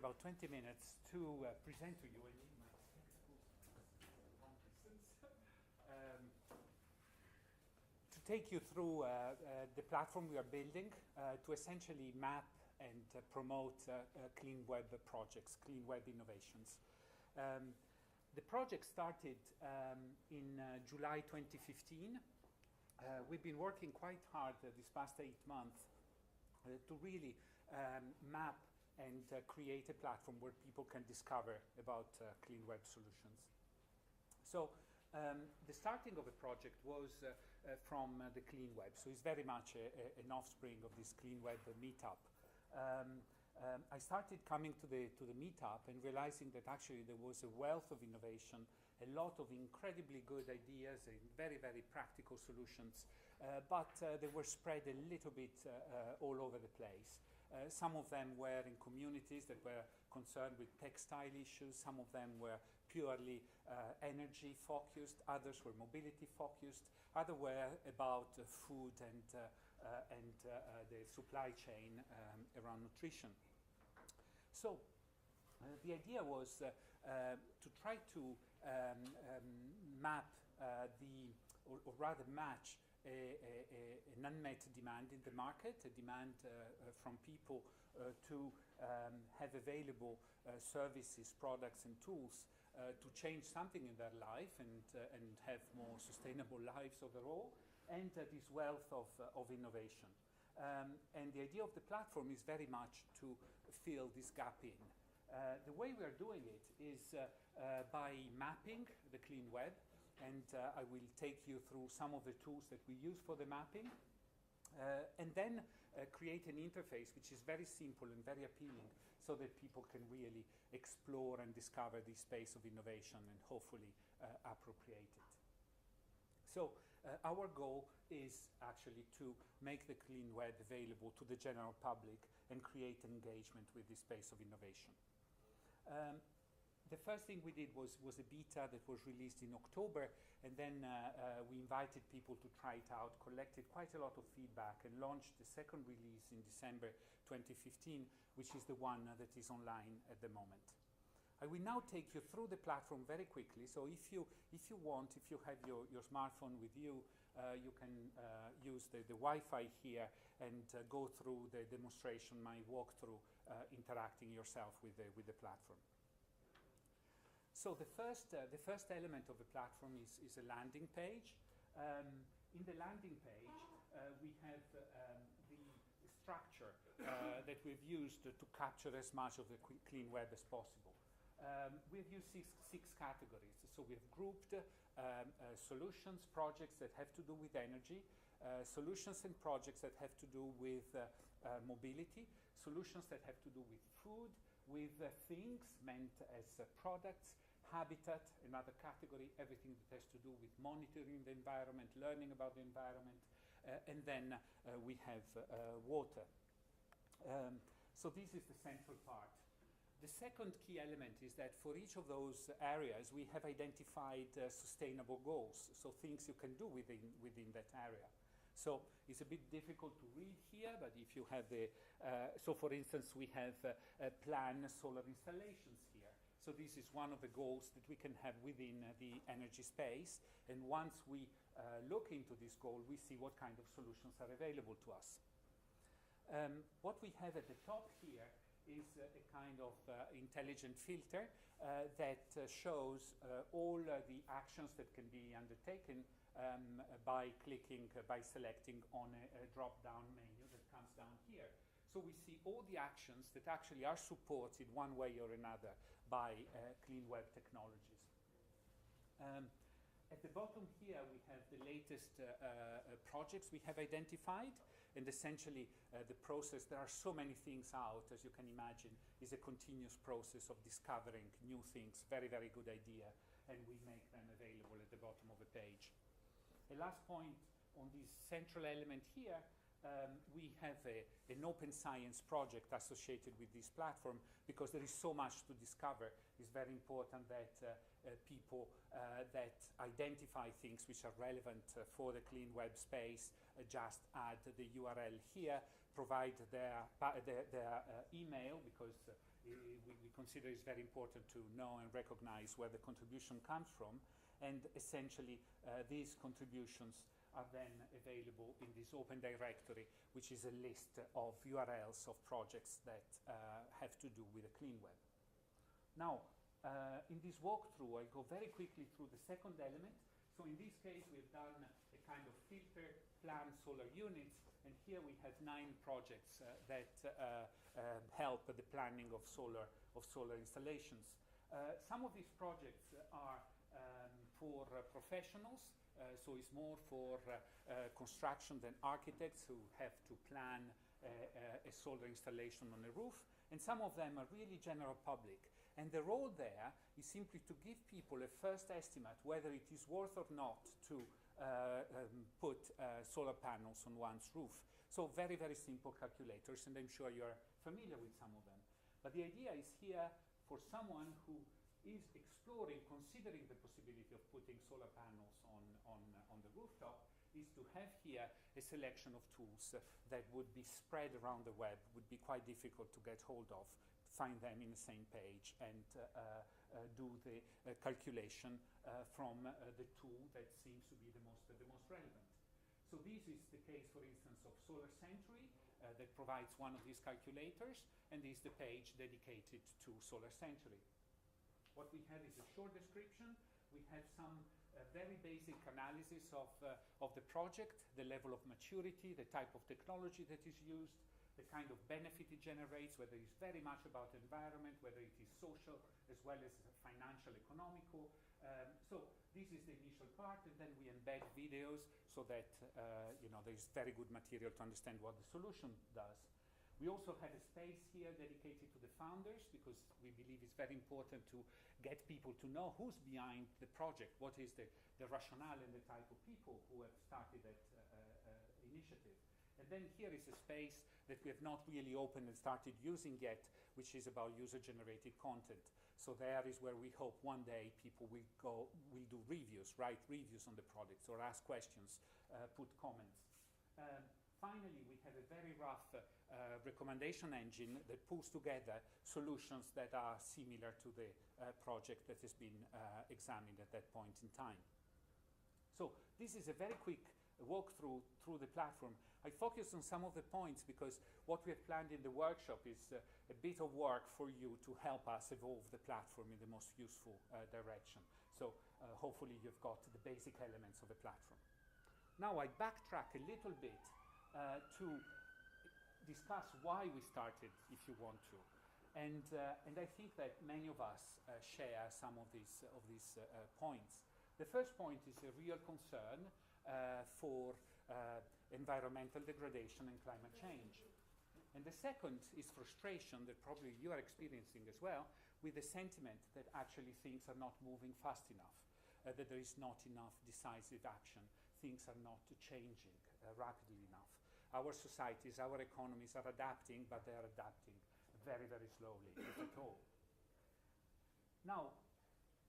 about 20 minutes to present to you to take you through the platform we are building to essentially map and promote Cleanweb projects, Cleanweb innovations. The project started in July 2015. We've been working quite hard this past 8 months to really map and create a platform where people can discover about Cleanweb solutions. So the starting of the project was from the Cleanweb, so it's very much an offspring of this Cleanweb meetup. I started coming to the meetup and realizing that actually there was a wealth of innovation, a lot of incredibly good ideas and very, very practical solutions, but they were spread a little bit all over the place. Some of them were in communities that were concerned with textile issues. Some of them were purely energy focused. Others were mobility focused. Others were about food and the supply chain around nutrition. So the idea was to try to map or rather match an unmet demand in the market, a demand from people to have available services, products and tools to change something in their life and have more sustainable lives overall, and this wealth of innovation. And the idea of the platform is very much to fill this gap in. The way we are doing it is by mapping the Cleanweb, and I will take you through some of the tools that we use for the mapping, and then create an interface which is very simple and very appealing so that people can really explore and discover this space of innovation and hopefully appropriate it. So our goal is actually to make the Cleanweb available to the general public and create engagement with this space of innovation. The first thing we did was a beta that was released in October, and then we invited people to try it out, collected quite a lot of feedback, and launched the second release in December 2015, which is the one that is online at the moment. I will now take you through the platform very quickly. So if you want, if you have your smartphone with you, you can use the Wi-Fi here and go through the demonstration, my walkthrough, interacting yourself with the platform. So the first element of the platform is a landing page. In the landing page, we have the structure that we've used to capture as much of the Cleanweb as possible. We've used six categories. So we've grouped solutions, projects that have to do with energy, solutions and projects that have to do with mobility, solutions that have to do with food, with things meant as products, habitat, another category, everything that has to do with monitoring the environment, learning about the environment, and then we have water. So this is the central part. The second key element is that for each of those areas, we have identified sustainable goals, so things you can do within that area. So it's a bit difficult to read here, but if you have so for instance, we have plan solar installations here. So this is one of the goals that we can have within the energy space. And once we look into this goal, we see what kind of solutions are available to us. What we have at the top here is a kind of intelligent filter that shows all the actions that can be undertaken by selecting on a drop-down menu that comes down here. So we see all the actions that actually are supported one way or another by Cleanweb technologies. At the bottom here, we have the latest projects we have identified, and essentially the process, there are so many things out, as you can imagine, is a continuous process of discovering new things, very, very good idea, and we make them available at the bottom of the page. A last point on this central element here, we have an open science project associated with this platform because there is so much to discover. It's very important that people that identify things which are relevant for the Cleanweb space just add the URL here, provide their email, because we consider it's very important to know and recognize where the contribution comes from, and essentially these contributions are then available in this open directory, which is a list of URLs of projects that have to do with the Cleanweb. Now, in this walkthrough, I'll go very quickly through the second element. So in this case, we've done a kind of filter, plan solar units, and here we have 9 projects that help the planning of solar installations. Some of these projects are for professionals, so it's more for construction than architects who have to plan a solar installation on a roof, and some of them are really general public. And the role there is simply to give people a first estimate whether it is worth or not to put solar panels on one's roof. So very, very simple calculators, and I'm sure you're familiar with some of them. But the idea is here for someone who is exploring, considering the possibility of putting solar panels on the rooftop, is to have here a selection of tools that would be spread around the web, would be quite difficult to get hold of, find them in the same page, and do the calculation from the tool that seems to be the most relevant. So this is the case, for instance, of Solar Century that provides one of these calculators, and this is the page dedicated to Solar Century. What we have is a short description. We have some very basic analysis of the project, the level of maturity, the type of technology that is used, the kind of benefit it generates, whether it's very much about environment, whether it is social as well as financial, economical. So this is the initial part, and then we embed videos so that there's very good material to understand what the solution does. We also have a space here dedicated to the founders, because we believe it's very important to get people to know who's behind the project, what is the rationale and the type of people who have started that initiative. And then here is a space that we have not really opened and started using yet, which is about user-generated content. So there is where we hope one day people will do reviews, write reviews on the products, or ask questions, put comments. Finally, we have a very rough recommendation engine that pulls together solutions that are similar to the project that has been examined at that point in time. So this is a very quick walkthrough through the platform. I focused on some of the points because what we have planned in the workshop is a bit of work for you to help us evolve the platform in the most useful direction. So hopefully you've got the basic elements of the platform. Now I backtrack a little bit to discuss why we started, if you want to. And I think that many of us share some of these points. The first point is a real concern for environmental degradation and climate change. And the second is frustration that probably you are experiencing as well, with the sentiment that actually things are not moving fast enough, that there is not enough decisive action, things are not changing rapidly enough. Our societies, our economies are adapting, but they are adapting very, very slowly, if at all. Now,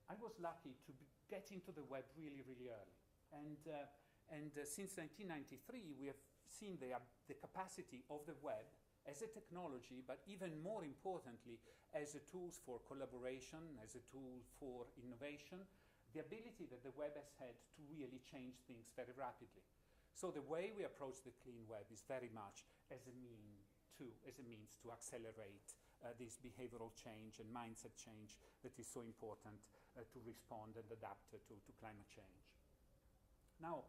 I was lucky to get into the web really, really early. And since 1993, we have seen the capacity of the web as a technology, but even more importantly, as a tool for collaboration, as a tool for innovation, the ability that the web has had to really change things very rapidly. So the way we approach the Cleanweb is very much as a means to accelerate this behavioral change and mindset change that is so important to respond and adapt to climate change. Now,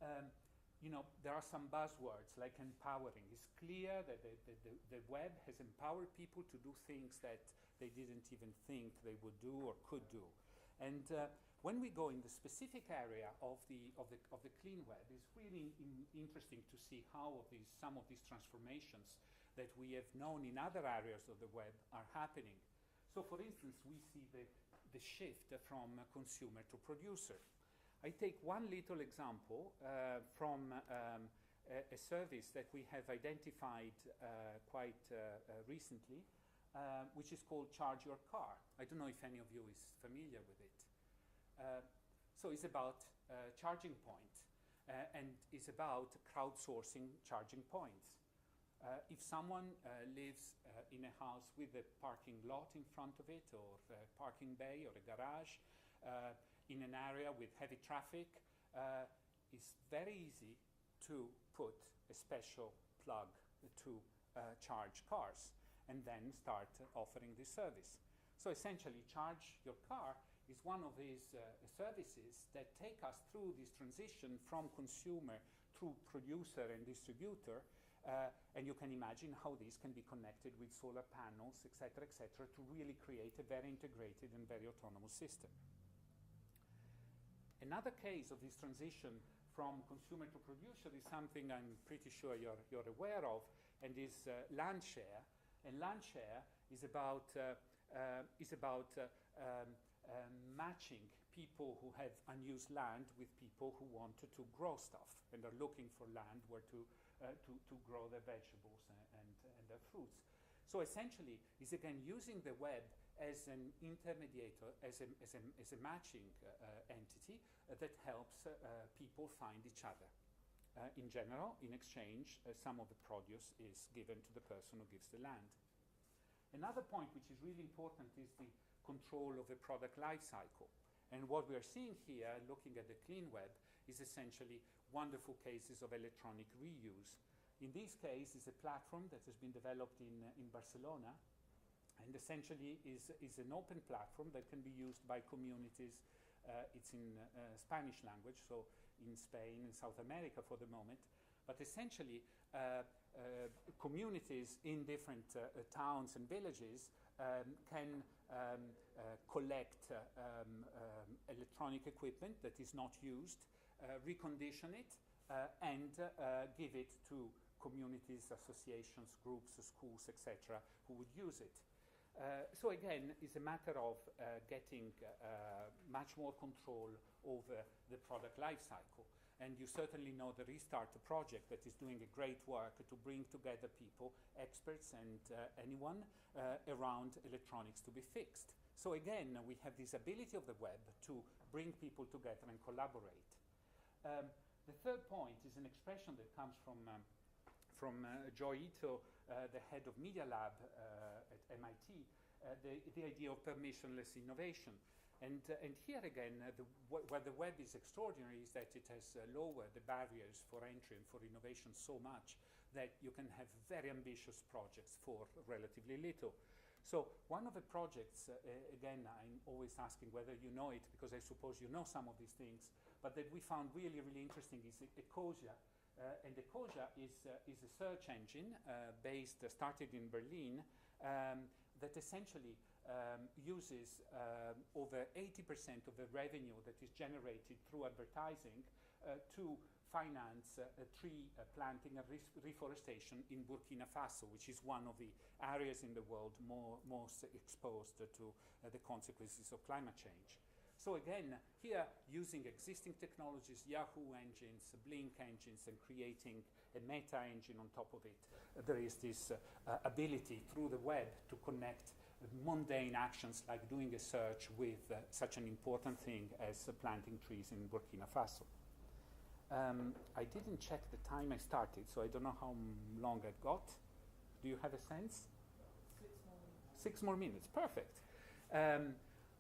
there are some buzzwords like empowering. It's clear that the web has empowered people to do things that they didn't even think they would do or could do. And when we go in the specific area of the Cleanweb, it's really interesting to see how some of these transformations that we have known in other areas of the web are happening. So, for instance, we see the shift from consumer to producer. I take one little example from a service that we have identified quite recently, which is called Charge Your Car. I don't know if any of you is familiar with it. So it's about charging point and it's about crowdsourcing charging points. If someone lives in a house with a parking lot in front of it, or a parking bay or a garage, in an area with heavy traffic, it's very easy to put a special plug to charge cars and then start offering this service. So essentially, Charge Your Car is one of these services that take us through this transition from consumer through producer and distributor, and you can imagine how these can be connected with solar panels, et cetera, to really create a very integrated and very autonomous system. Another case of this transition from consumer to producer is something I'm pretty sure you're aware of, and is land share. And land share is about matching people who have unused land with people who wanted to grow stuff and are looking for land where to grow their vegetables and their fruits. So essentially, it's again using the web as an intermediator, as a matching entity that helps people find each other. In general, in exchange, some of the produce is given to the person who gives the land. Another point which is really important is the control of the product life cycle. And what we are seeing here, looking at the Cleanweb, is essentially wonderful cases of electronic reuse. In this case, it's a platform that has been developed in Barcelona, and essentially is an open platform that can be used by communities. It's in Spanish language, so in Spain and South America for the moment. But essentially, communities in different towns and villages can collect electronic equipment that is not used, recondition it, and give it to communities, associations, groups, schools, etc., who would use it. So again, it's a matter of getting much more control over the product life cycle. And you certainly know the Restart project that is doing a great work to bring together people, experts and anyone around electronics to be fixed. So again, we have this ability of the web to bring people together and collaborate. The third point is an expression that comes from IYWTo, the head of Media Lab at MIT, the idea of permissionless innovation. And here again, where the web is extraordinary is that it has lowered the barriers for entry and for innovation so much that you can have very ambitious projects for relatively little. So one of the projects, again, I'm always asking whether you know it, because I suppose you know some of these things, but that we found really, really interesting is Ecosia. And Ecosia is a search engine started in Berlin, that essentially uses over 80% of the revenue that is generated through advertising to finance tree planting and reforestation in Burkina Faso, which is one of the areas in the world most exposed to the consequences of climate change. So again, here using existing technologies, Yahoo engines, Blink engines, and creating a meta engine on top of it, there is this ability through the web to connect mundane actions like doing a search with such an important thing as planting trees in Burkina Faso. I didn't check the time I started, so I don't know how long I've got. Do you have a sense? 6 more minutes. 6 more minutes, perfect.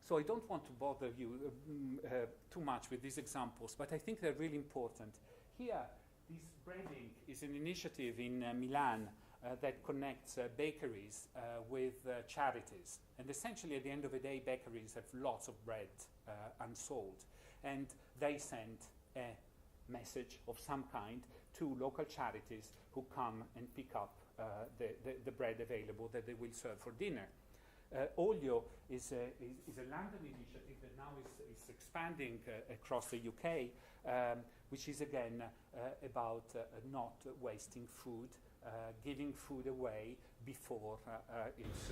So I don't want to bother you too much with these examples, but I think they're really important. Here, this breading is an initiative in Milan that connects bakeries with charities. And essentially, at the end of the day, bakeries have lots of bread unsold. And they send a message of some kind to local charities who come and pick up the bread available that they will serve for dinner. Olio is a London initiative that now is expanding across the UK, which is again about not wasting food, giving food away before it's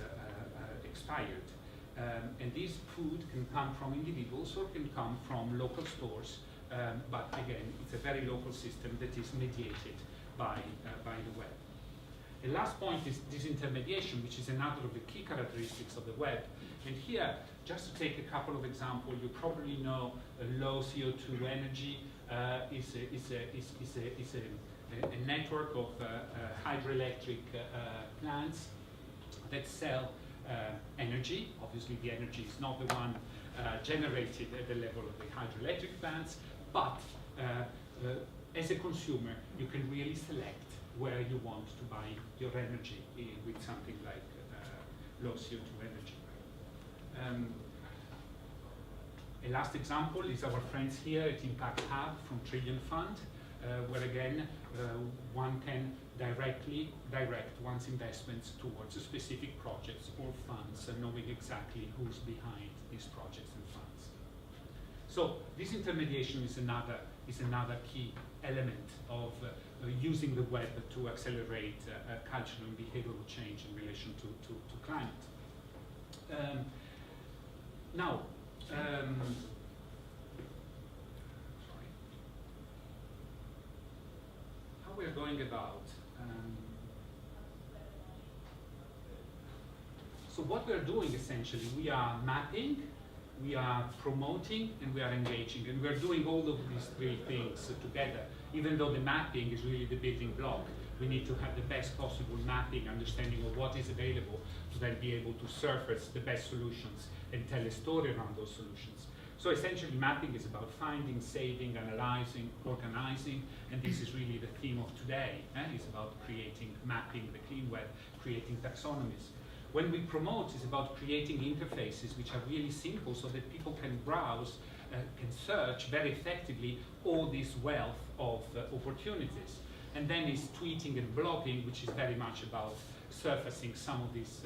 expired. And this food can come from individuals or can come from local stores, but again, it's a very local system that is mediated by the web. The last point is disintermediation, which is another of the key characteristics of the web. And here, just to take a couple of examples, you probably know low CO2 energy is a network of hydroelectric plants that sell energy. Obviously, the energy is not the one generated at the level of the hydroelectric plants, but as a consumer, you can really select where you want to buy your energy with something like low CO2 energy. A last example is our friends here at Impact Hub from Trillion Fund, where again, one can direct one's investments towards specific projects or funds, and knowing exactly who's behind these projects and funds. So this intermediation is another key element of using the web to accelerate cultural and behavioral change in relation to climate. Now, how we're going about. So what we're doing essentially, we are mapping, we are promoting, and we are engaging. And we're doing all of these three things together. Even though the mapping is really the building block, we need to have the best possible mapping, understanding of what is available, to then be able to surface the best solutions and tell a story around those solutions. So essentially, mapping is about finding, saving, analyzing, organizing, and this is really the theme of today. It's about creating, mapping the Cleanweb, creating taxonomies. When we promote, it's about creating interfaces which are really simple so that people can browse, can search very effectively all this wealth of opportunities. And then it's tweeting and blogging, which is very much about surfacing some of these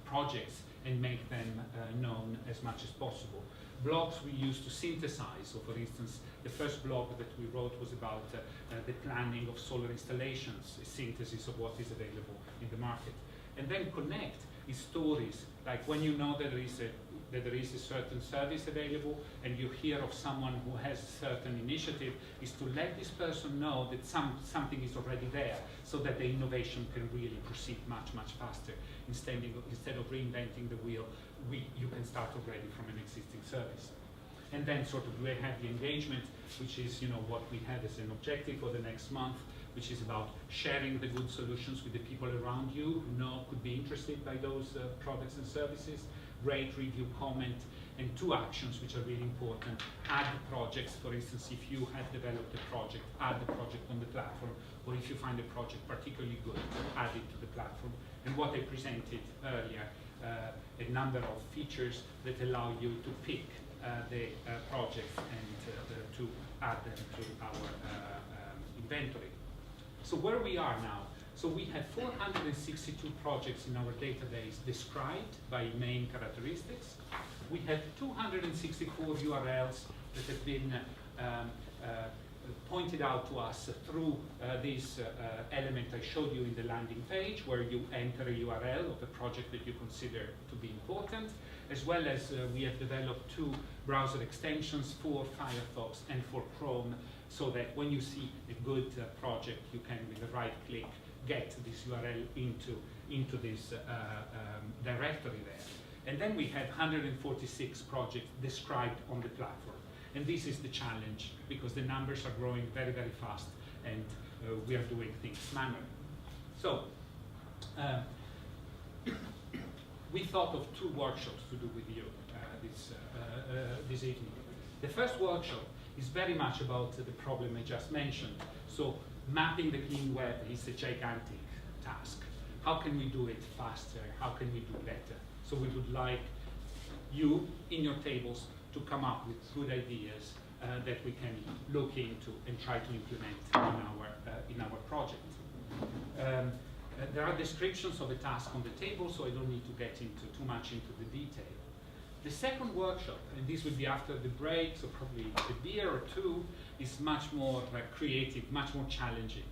projects and make them known as much as possible. Blogs we use to synthesize. So for instance, the first blog that we wrote was about the planning of solar installations, a synthesis of what is available in the market. And then connect is stories, like when you know that there is a certain service available and you hear of someone who has a certain initiative, is to let this person know that something is already there, so that the innovation can really proceed much, much faster. Instead of reinventing the wheel, you can start already from an existing service. And then sort of we have the engagement, which is what we have as an objective for the next month, which is about sharing the good solutions with the people around you who could be interested by those products and services. Rate, review, comment, and two actions which are really important. Add the projects. For instance, if you have developed a project, add the project on the platform, or if you find a project particularly good, add it to the platform. And what I presented earlier, a number of features that allow you to pick the projects and to add them to our inventory. So where we are now, so we have 462 projects in our database described by main characteristics. We have 264 URLs that have been pointed out to us through this element I showed you in the landing page, where you enter a URL of the project that you consider to be important, as well as we have developed 2 browser extensions for Firefox and for Chrome, so that when you see a good project, you can, with a right click, get this URL into this directory there. And then we have 146 projects described on the platform. And this is the challenge, because the numbers are growing very, very fast, and we are doing things manually. So we thought of 2 workshops to do with you this evening. The first workshop is very much about the problem I just mentioned. So mapping the Cleanweb is a gigantic task. How can we do it faster? How can we do better? So we would like you, in your tables, to come up with good ideas that we can look into and try to implement in our project. There are descriptions of the task on the table, so I don't need to get too much into the detail. The second workshop, and this will be after the break, so probably a beer or 2, is much more creative, much more challenging.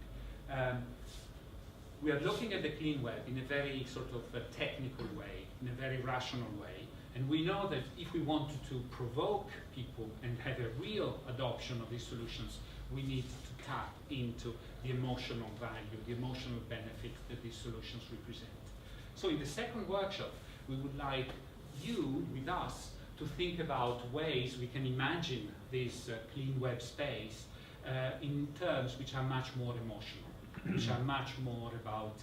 We are looking at the Cleanweb in a very sort of technical way, in a very rational way. And we know that if we wanted to provoke people and have a real adoption of these solutions, we need to tap into the emotional value, the emotional benefit that these solutions represent. So in the second workshop, we would like you, with us, to think about ways we can imagine this Cleanweb space in terms which are much more emotional, which are much more about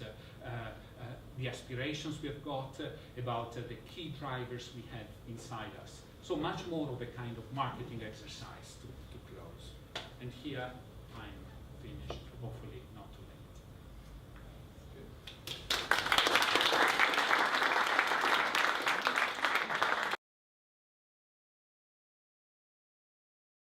the aspirations we have got, about the key drivers we have inside us. So much more of a kind of marketing exercise to close. And here I'm finished, hopefully.